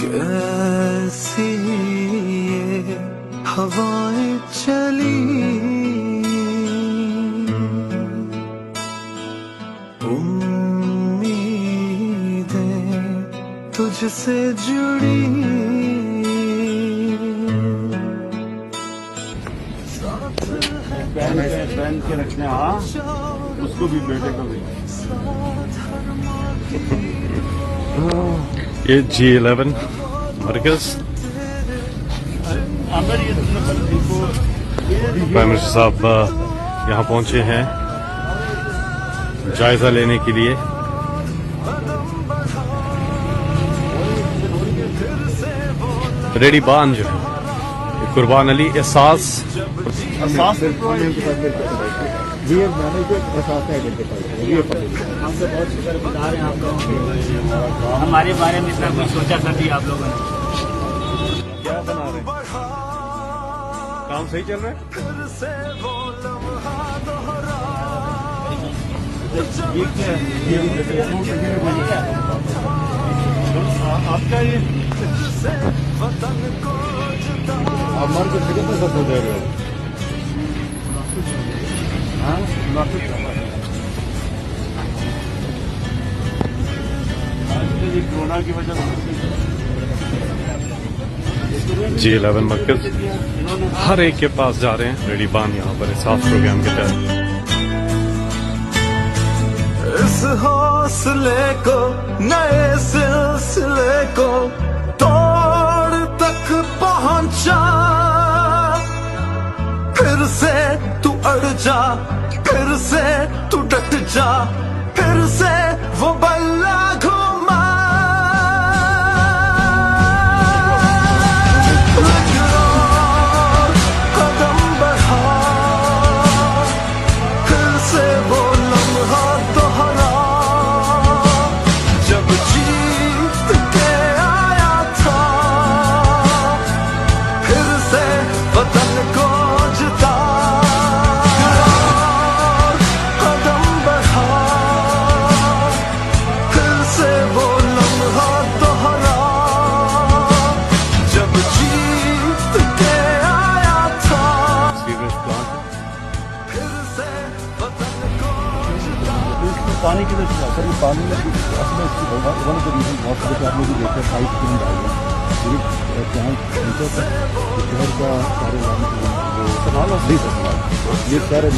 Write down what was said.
कैसी ये हवाएं चली, उम्मीदें तुझसे जुड़ी। पहन के रखने उसको भी बेटे को भी। ये G11 मरकज प्राइम मिनिस्टर साहब यहाँ पहुंचे हैं जायजा लेने के लिए। रेडी बान जो है कुर्बान अली एहसास हमसे बहुत शुक्रगुजार हैं आप लोगों के, हमारे बारे में इतना कुछ सोचा था भी आप लोगों ने। क्या बना रहे हैं? काम सही चल रहा है? आपका ये आप मर के कितने पैसा दे रहे हो? कोरोना की वजह से G11 मरकज हर एक के पास जा रहे हैं। रेडी बान यहाँ पर साफ प्रोग्राम के तहत इस हौसले को नए सिलसिले को तोड़ तक पहुंचा। फिर से तू अड़ जा, फिर से तू डट जा, फिर से वो बल्ला घुमा। कदम बढ़ा, फिर से वो लम्हा दोहरा जब जीत के आया था। फिर से वतन को जिता। कदम बढ़ा, फिर से वो लम्हा दोहरा जब जीत के आया था। फिर से वतन को जिता। पानी की वजह से पानी में इसकी वन ऑफ द रीजन बहुत सारे आप लोग भी देखते हैं पाइप क्यों डाल रहे हैं जहाँ नीचे तक शहर का सारे लाइन वो संभाल नहीं सकता ये सारे